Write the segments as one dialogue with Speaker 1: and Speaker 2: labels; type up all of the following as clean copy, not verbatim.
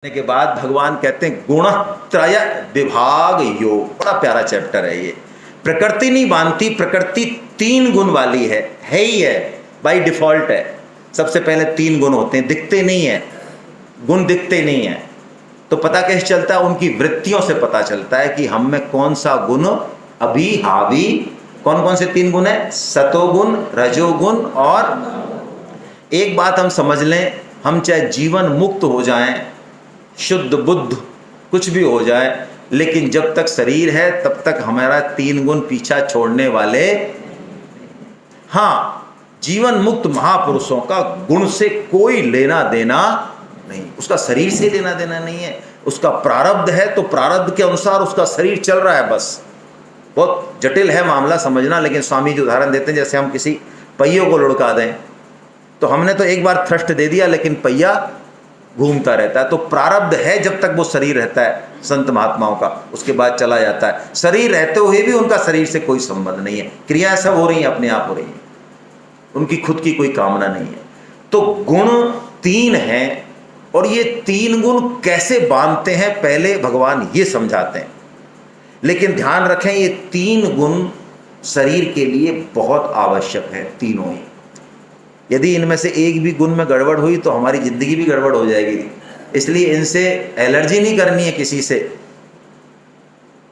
Speaker 1: के बाद भगवान कहते हैं गुणत्रय विभाग योग। बड़ा प्यारा चैप्टर है ये। प्रकृति नहीं मानती, प्रकृति तीन गुण वाली है ही है, बाय डिफॉल्ट है। सबसे पहले तीन गुण होते हैं, दिखते नहीं है, गुण दिखते नहीं है। तो पता कैसे चलता है? उनकी वृत्तियों से पता चलता है कि हम में कौन सा गुण अभी हावी। कौन कौन से तीन गुण है? सतोगुण, रजोगुण और। एक बात हम समझ लें, हम चाहे जीवन मुक्त हो जाएं, शुद्ध बुद्ध कुछ भी हो जाए, लेकिन जब तक शरीर है तब तक हमारा तीन गुण पीछा छोड़ने वाले। हाँ, जीवन मुक्त महापुरुषों का गुण से कोई लेना देना नहीं, उसका शरीर से लेना देना नहीं है। उसका प्रारब्ध है तो प्रारब्ध के अनुसार उसका शरीर चल रहा है बस। बहुत जटिल है मामला समझना, लेकिन स्वामी जी उदाहरण देते हैं, जैसे हम किसी पहियों को लुढ़का दें तो हमने तो एक बार थ्रस्ट दे दिया, लेकिन पहिया घूमता रहता है। तो प्रारब्ध है जब तक वो शरीर रहता है संत महात्माओं का, उसके बाद चला जाता है। शरीर रहते हुए भी उनका शरीर से कोई संबंध नहीं है, क्रियाएं सब हो रही हैं, अपने आप हो रही हैं, उनकी खुद की कोई कामना नहीं है। तो गुण तीन हैं, और ये तीन गुण कैसे बांधते हैं पहले भगवान ये समझाते हैं। लेकिन ध्यान रखें, ये तीन गुण शरीर के लिए बहुत आवश्यक है, तीनों ही। यदि इनमें से एक भी गुण में गड़बड़ हुई तो हमारी जिंदगी भी गड़बड़ हो जाएगी। इसलिए इनसे एलर्जी नहीं करनी है किसी से,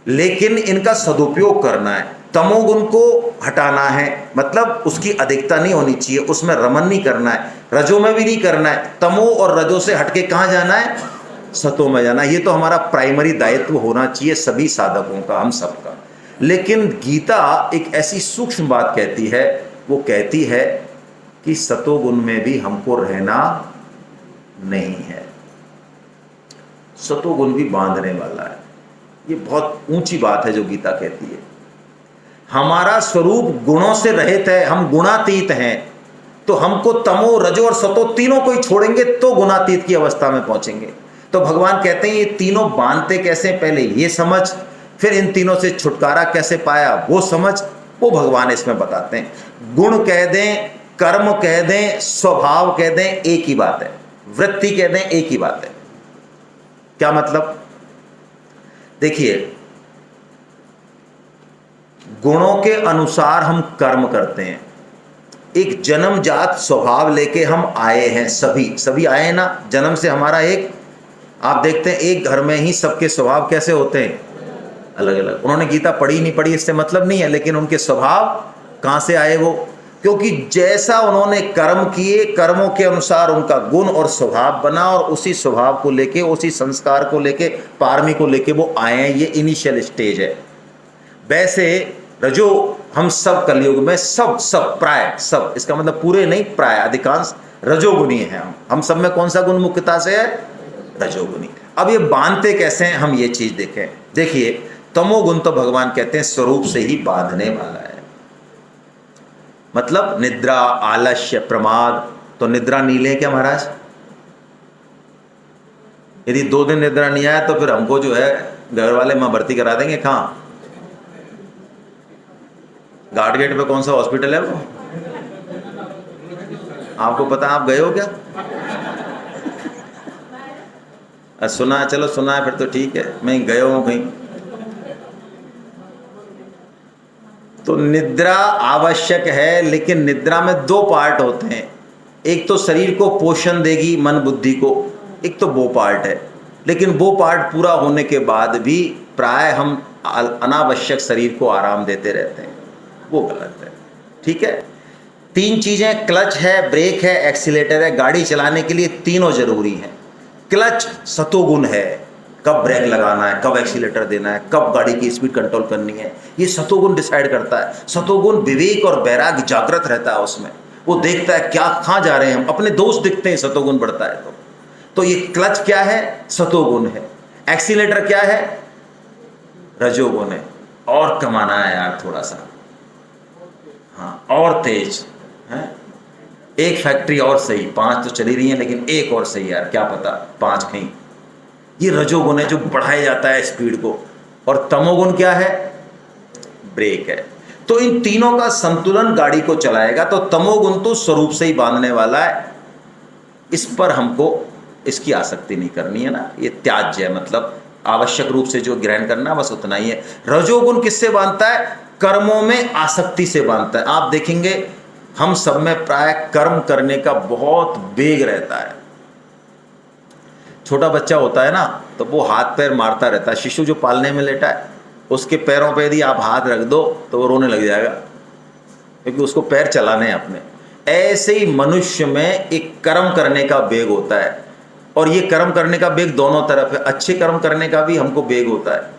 Speaker 1: लेकिन इनका सदुपयोग करना है। तमोगुण को हटाना है, मतलब उसकी अधिकता नहीं होनी चाहिए, उसमें रमन नहीं करना है। रजो में भी नहीं करना है। तमो और रजो से हटके कहाँ जाना है? सतो में जाना है। ये तो हमारा प्राइमरी दायित्व होना चाहिए सभी साधकों का, हम सबका। लेकिन गीता एक ऐसी सूक्ष्म बात कहती है, वो कहती है कि सतोगुण में भी हमको रहना नहीं है, सतोगुण भी बांधने वाला है। ये बहुत ऊंची बात है जो गीता कहती है। हमारा स्वरूप गुणों से रहित है, हम गुणातीत हैं। तो हमको तमो, रजो और सतो तीनों को ही छोड़ेंगे तो गुणातीत की अवस्था में पहुंचेंगे। तो भगवान कहते हैं ये तीनों बांधते कैसे, पहले ये समझ, फिर इन तीनों से छुटकारा कैसे पाया वो समझ, वो भगवान इसमें बताते हैं। गुण कह दें, कर्म कह दें, स्वभाव कह दें, एक ही बात है। वृत्ति कह दें, एक ही बात है। क्या मतलब? देखिए, गुणों के अनुसार हम कर्म करते हैं। एक जन्मजात स्वभाव लेके हम आए हैं, सभी आए हैं ना। जन्म से हमारा एक, आप देखते हैं एक घर में ही सबके स्वभाव कैसे होते हैं, अलग अलग। उन्होंने गीता पढ़ी नहीं पढ़ी इससे मतलब नहीं है, लेकिन उनके स्वभाव कहां से आए वो? क्योंकि जैसा उन्होंने कर्म किए, कर्मों के अनुसार उनका गुण और स्वभाव बना, और उसी स्वभाव को लेके, उसी संस्कार को लेके, पारमी को लेके वो आए हैं। ये इनिशियल स्टेज है। वैसे रजो हम सब कलयुग में सब प्राय सब, इसका मतलब पूरे नहीं, प्राय अधिकांश रजोगुणी हैं हम सब में कौन सा गुण मुख्यता से है? रजोगुणी। अब ये बांधते कैसे हैं, हम ये चीज देखें। देखिए, तमोगुण तो भगवान कहते हैं स्वरूप से ही बांधने वाला है। मतलब निद्रा, आलस्य, प्रमाद। तो निद्रा नहीं ले क्या महाराज? यदि 2 दिन निद्रा नहीं आया तो फिर हमको जो है घर वाले मां भर्ती करा देंगे। कहाँ? घाट गेट पे कौन सा हॉस्पिटल है वो? आपको पता? आप गए हो क्या? सुना है, चलो सुना है फिर तो ठीक है, मैं गया हूं कहीं। तो निद्रा आवश्यक है, लेकिन निद्रा में 2 पार्ट होते हैं। एक तो शरीर को पोषण देगी, मन बुद्धि को, एक तो वो पार्ट है। लेकिन वो पार्ट पूरा होने के बाद भी प्राय हम अनावश्यक शरीर को आराम देते रहते हैं, वो गलत है। ठीक है? 3 चीजें, क्लच है, ब्रेक है, एक्सीलेटर है। गाड़ी चलाने के लिए तीनों जरूरी हैं। क्लच सतोगुण है, कब ब्रेक लगाना है, कब एक्सीलेटर देना है, कब गाड़ी की स्पीड कंट्रोल करनी है, ये सतोगुण डिसाइड करता है। सतोगुण विवेक और वैराग्य जागृत रहता है उसमें, वो देखता है क्या कहाँ जा रहे हैं हम, अपने दोस्त दिखते हैं सतोगुण बढ़ता है तो ये क्लच क्या है? सतोगुण है। एक्सीलेटर क्या है? रजोगुण है। और कमाना है यार थोड़ा सा, हाँ, और तेज है। एक फैक्ट्री और सही, 5 तो चली रही है, लेकिन एक और सही यार, क्या पता 5 कहीं। ये रजोगुण है जो बढ़ाया जाता है स्पीड को। और तमोगुण क्या है? ब्रेक है। तो इन तीनों का संतुलन गाड़ी को चलाएगा। तो तमोगुण तो स्वरूप से ही बांधने वाला है, इस पर हमको इसकी आसक्ति नहीं करनी है ना, ये त्याज्य है, मतलब आवश्यक रूप से जो ग्रहण करना बस उतना ही है। रजोगुण किससे बांधता है? कर्मों में आसक्ति से बांधता है। आप देखेंगे हम सब में प्राय कर्म करने का बहुत वेग रहता है। छोटा बच्चा होता है ना, तो वो हाथ पैर मारता रहता है। शिशु जो पालने में लेटा है, उसके पैरों पे यदि आप हाथ रख दो तो वो रोने लग जाएगा, क्योंकि उसको पैर चलाने हैं अपने। ऐसे ही मनुष्य में एक कर्म करने का वेग होता है, और ये कर्म करने का वेग दोनों तरफ है। अच्छे कर्म करने का भी हमको वेग होता है।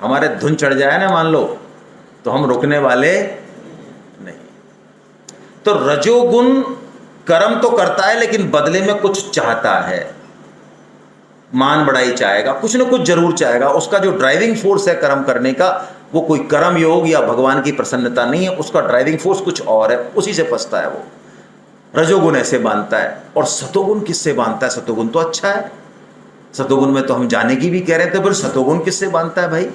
Speaker 1: हमारे धुन चढ़ जाए ना मान लो, तो हम रुकने वाले नहीं। तो रजोगुण कर्म तो करता है, लेकिन बदले में कुछ चाहता है, मान बढ़ाई चाहेगा, कुछ ना कुछ जरूर चाहेगा। उसका जो ड्राइविंग फोर्स है कर्म करने का, वो कोई कर्म योग या भगवान की प्रसन्नता नहीं है, उसका ड्राइविंग फोर्स कुछ और है, उसी से फंसता है वो। रजोगुण ऐसे बांधता है। और सतोगुण किससे बांधता है? सतोगुण तो अच्छा है, सतोगुण में तो हम जाने की भी कह रहे थे, पर सतोगुण किससे बांधता है भाई?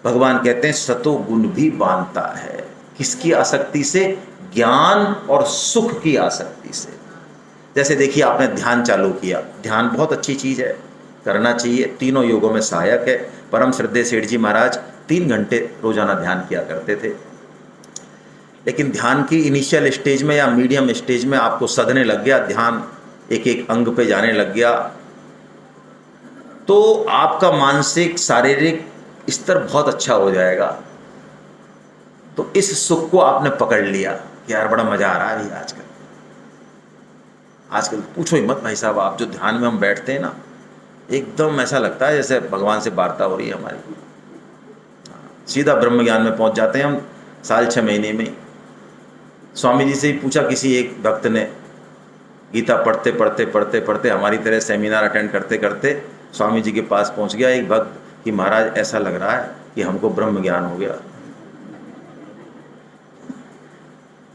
Speaker 1: भगवान कहते हैं सतोगुण भी बांधता है। किसकी आसक्ति से? ज्ञान और सुख की आसक्ति से। जैसे देखिए, आपने ध्यान चालू किया, ध्यान बहुत अच्छी चीज है, करना चाहिए, तीनों योगों में सहायक है। परम श्रद्धेय सेठ जी महाराज 3 घंटे रोजाना ध्यान किया करते थे। लेकिन ध्यान की इनिशियल स्टेज में या मीडियम स्टेज में आपको सधने लग गया, ध्यान एक एक अंग पे जाने लग गया, तो आपका मानसिक शारीरिक स्तर बहुत अच्छा हो जाएगा। तो इस सुख को आपने पकड़ लिया कि यार बड़ा मजा आ रहा है आजकल। आजकल पूछो ही मत भाई साहब, आप जो ध्यान में हम बैठते हैं ना, एकदम ऐसा लगता है जैसे भगवान से वार्ता हो रही है हमारी। सीधा ब्रह्म ज्ञान में पहुंच जाते हैं हम 6.5 महीने में। स्वामी जी से ही पूछा किसी एक भक्त ने, गीता पढ़ते पढ़ते पढ़ते पढ़ते हमारी तरह सेमिनार अटेंड करते करते स्वामी जी के पास पहुंच गया एक भक्त कि महाराज ऐसा लग रहा है कि हमको ब्रह्म ज्ञान हो गया।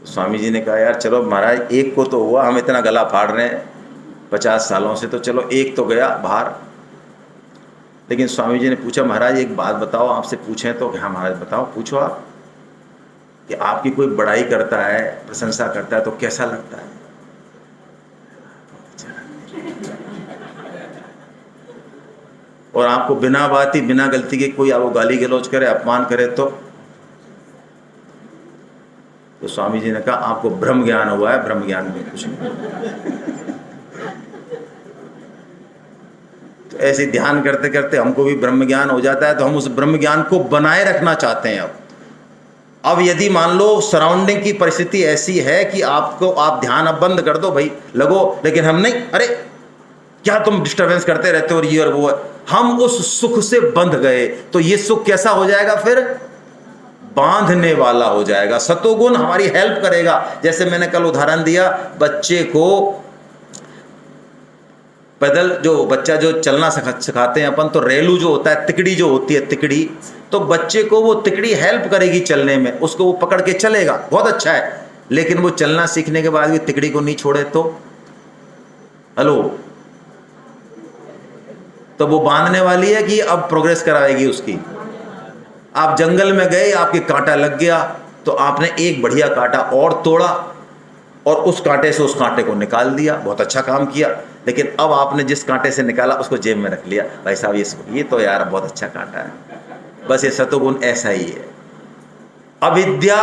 Speaker 1: स्वामी जी ने कहा यार चलो महाराज, एक को तो हुआ, हम इतना गला फाड़ रहे हैं 50 सालों से, तो चलो एक तो गया बाहर। लेकिन स्वामी जी ने पूछा महाराज एक बात बताओ, आपसे पूछें तो? हाँ महाराज बताओ, पूछो आप। कि आपकी कोई बड़ाई करता है, प्रशंसा करता है तो कैसा लगता है? और आपको बिना बात ही, बिना गलती के कोई आपको गाली गलौज करे, अपमान करे तो स्वामी जी ने कहा आपको ब्रह्म ज्ञान हुआ है, ब्रह्म ज्ञान में कुछ नहीं। तो ऐसे ध्यान करते करते हमको भी ब्रह्म ज्ञान हो जाता है, तो हम उस ब्रह्म ज्ञान को बनाए रखना चाहते हैं। अब यदि मान लो सराउंडिंग की परिस्थिति ऐसी है कि आपको, आप ध्यान अब बंद कर दो भाई, लगो, लेकिन हम नहीं, अरे क्या तुम डिस्टर्बेंस करते रहते हो और ये और वो है, हम उस सुख से बंध गए, तो ये सुख कैसा हो जाएगा? फिर बांधने वाला हो जाएगा। सतोगुण हमारी हेल्प करेगा। जैसे मैंने कल उदाहरण दिया, बच्चे को पैदल, जो बच्चा जो चलना सिखाते हैं अपन, तो रेलू जो होता है, तिकड़ी जो होती है, तिकड़ी, तो बच्चे को वो तिकड़ी हेल्प करेगी चलने में, उसको वो पकड़ के चलेगा, बहुत अच्छा है। लेकिन वो चलना सीखने के बाद भी तिकड़ी को नहीं छोड़े तो हेलो, तो वो बांधने वाली है कि अब प्रोग्रेस कराएगी उसकी। आप जंगल में गए, आपके कांटा लग गया, तो आपने एक बढ़िया कांटा और तोड़ा और उस कांटे से उस कांटे को निकाल दिया, बहुत अच्छा काम किया। लेकिन अब आपने जिस कांटे से निकाला उसको जेब में रख लिया, भाई साहब ये तो यार बहुत अच्छा कांटा है। बस ये सतोगुण ऐसा ही है। अविद्या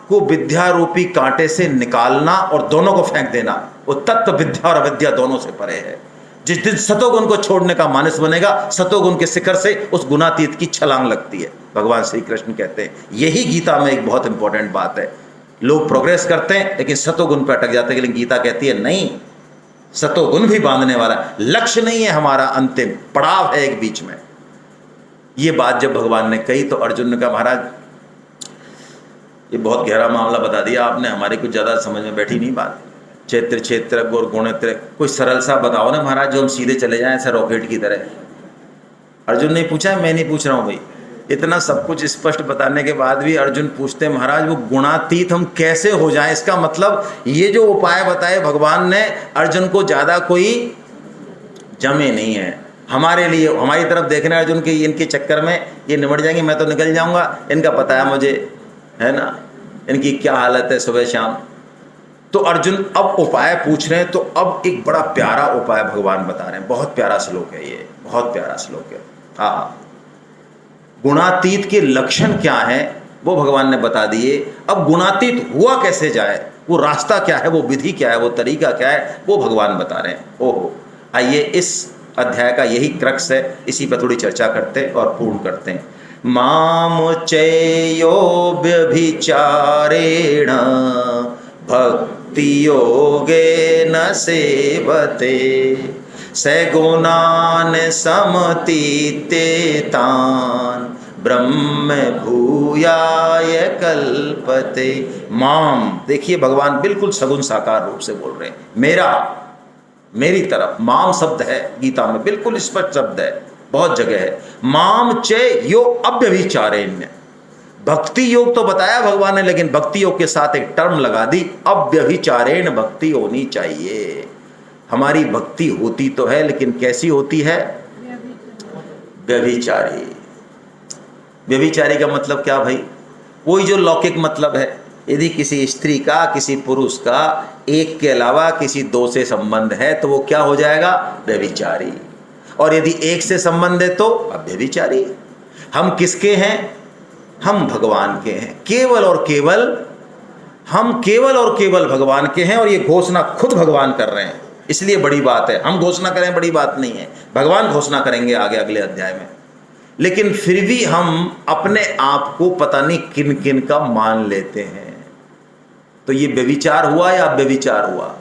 Speaker 1: को विद्या रूपी कांटे से निकालना और दोनों को फेंक देना, वो तत्व विद्या और अविद्या दोनों से परे है। जिस दिन सतोगुण को छोड़ने का मानस बनेगा, सतोगुण के शिखर से उस गुणातीत की छलांग लगती है। भगवान श्री कृष्ण कहते हैं, यही गीता में एक बहुत इंपॉर्टेंट बात है। लोग प्रोग्रेस करते हैं लेकिन सतोगुण पर अटक जाते हैं, लेकिन गीता कहती है नहीं, सतोगुण भी बांधने वाला, लक्ष्य नहीं है हमारा, अंतिम पड़ाव है एक बीच में। ये बात जब भगवान ने कही तो अर्जुन ने कहा महाराज ये बहुत गहरा मामला बता दिया आपने, हमारी कुछ ज्यादा समझ में बैठी नहीं बात। क्षेत्र क्षेत्र और गुणत्र, कोई सरल सा बताओ ना महाराज, जो हम सीधे चले जाएं ऐसा रॉकेट की तरह। अर्जुन ने पूछा, मैं नहीं पूछ रहा हूं भाई। इतना सब कुछ स्पष्ट बताने के बाद भी अर्जुन पूछते महाराज वो गुणातीत हम कैसे हो जाएं? इसका मतलब ये जो उपाय बताए भगवान ने, अर्जुन को ज्यादा कोई जमे नहीं है। हमारे लिए, हमारी तरफ देखने अर्जुन के, इनके चक्कर में ये निमट जाएंगे, मैं तो निकल जाऊंगा, इनका पता है मुझे, है ना, इनकी क्या हालत है सुबह शाम। तो अर्जुन अब उपाय पूछ रहे हैं, तो अब एक बड़ा प्यारा उपाय भगवान बता रहे हैं। बहुत प्यारा श्लोक है ये, बहुत प्यारा श्लोक है। हाँ, गुणातीत के लक्षण क्या है वो भगवान ने बता दिए। अब गुणातीत हुआ कैसे जाए, वो रास्ता क्या है, वो विधि क्या है, वो तरीका क्या है, वो भगवान बता रहे हैं। ओहो, आइए इस अध्याय का यही क्रक्स है, इसी पर थोड़ी चर्चा करते हैं और पूर्ण करते हैं। माम चेयो व्यभिचारेण भक्ति योगे न सेवते सगुणान समतीतेतान ब्रह्म भूयाय कल्पते। माम, देखिए भगवान बिल्कुल सगुण साकार रूप से बोल रहे हैं। मेरा, मेरी तरफ, माम शब्द है गीता में, बिल्कुल स्पष्ट शब्द है, बहुत जगह है। माम चे यो अव्यभिचारेण्य, भक्ति योग तो बताया भगवान ने, लेकिन भक्ति योग के साथ एक टर्म लगा दी, अव्यभिचारेण भक्ति होनी चाहिए। हमारी भक्ति होती तो है, लेकिन कैसी होती है? व्यभिचारी। व्यभिचारी का मतलब क्या भाई? वही जो लौकिक मतलब है, यदि किसी स्त्री का, किसी पुरुष का एक के अलावा किसी दो से संबंध है तो वो क्या हो जाएगा? व्यभिचारी। और यदि एक से संबंध है तो अव्यभिचारी। हम किसके हैं? हम भगवान के हैं। केवल और केवल, हम केवल और केवल भगवान के हैं, और ये घोषणा खुद भगवान कर रहे हैं, इसलिए बड़ी बात है। हम घोषणा करें बड़ी बात नहीं है, भगवान घोषणा करेंगे आगे अगले अध्याय में। लेकिन फिर भी हम अपने आप को पता नहीं किन किन का मान लेते हैं। तो ये व्यभिचार हुआ या व्यभिचार हुआ?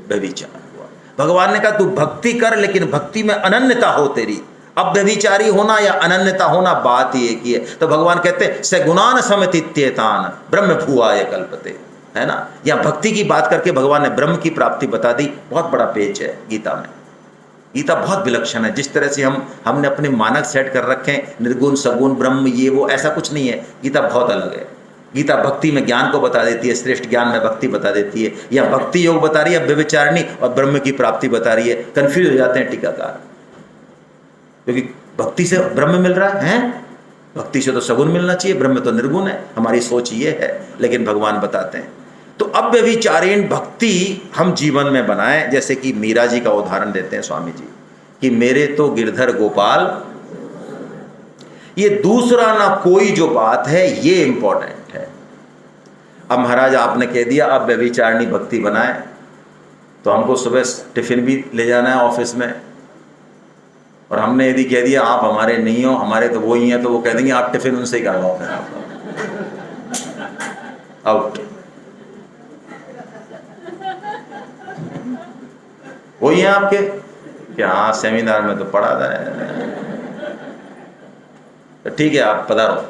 Speaker 1: व्यभिचार हुआ। भगवान ने कहा तू भक्ति कर, लेकिन भक्ति में अनन्यता हो तेरी। अब व्यभिचारी होना या अनन्यता होना बात ही एक ही है। तो भगवान कहते हैं सगुणान समतीत्येतान ब्रह्म भूयाय कल्पते, है ना। या भक्ति की बात करके भगवान ने ब्रह्म की प्राप्ति बता दी। बहुत बड़ा पेज है गीता में। गीता बहुत विलक्षण है। जिस तरह से हमने अपने मानक सेट कर रखे हैं, निर्गुण सगुण ब्रह्म ये वो, ऐसा कुछ नहीं है। गीता बहुत अलग है। गीता भक्ति में ज्ञान को बता देती है, श्रेष्ठ ज्ञान में भक्ति बता देती है। या भक्ति योग बता रही है व्यभिचारिणी, और ब्रह्म की प्राप्ति बता रही है। कंफ्यूज हो जाते हैं टीकाकार, क्योंकि भक्ति से ब्रह्म मिल रहा है, भक्ति से तो सगुण मिलना चाहिए, ब्रह्म तो निर्गुण है। हमारी सोच ये है, लेकिन भगवान बताते हैं। तो अव्यभिचारेण भक्ति हम जीवन में बनाएं। जैसे कि मीरा जी का उदाहरण देते हैं स्वामी जी कि मेरे तो गिरधर गोपाल। ये दूसरा ना कोई जो बात है ये इंपॉर्टेंट है। अब महाराज आपने कह दिया अब व्यभिचारिणी भक्ति बनाए, तो हमको सुबह टिफिन भी ले जाना है ऑफिस में, और हमने यदि कह दिया आप हमारे नहीं हो, हमारे तो वो ही हैं, तो वो कह देंगे आप टिफिन उनसे ही करवाओ, फिर आप आउट। वही हैं आपके क्या? हाँ, सेमिनार में तो पढ़ा था। तो ठीक है, आप पधारो।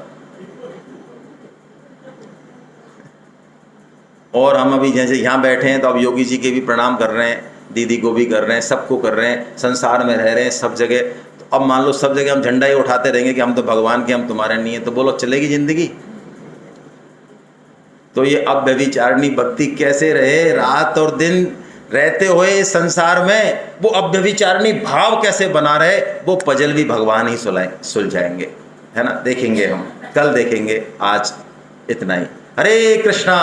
Speaker 1: और हम अभी जैसे यहाँ बैठे हैं तो अब योगी जी के भी प्रणाम कर रहे हैं, दीदी को भी कर रहे हैं, सबको कर रहे हैं, संसार में रह रहे हैं सब जगह। तो अब मान लो सब जगह हम झंडा ही उठाते रहेंगे कि हम तो भगवान के, हम तुम्हारे नहीं है, तो बोलो चलेगी जिंदगी? तो ये अब व्यभिचारिणी भक्ति कैसे रहे? रात और दिन रहते हुए संसार में वो अव्यभिचारिणी भाव कैसे बना रहे, वो पजल भी भगवान ही सुलझाएंगे, है ना। देखेंगे हम, कल देखेंगे। आज इतना ही। हरे कृष्णा।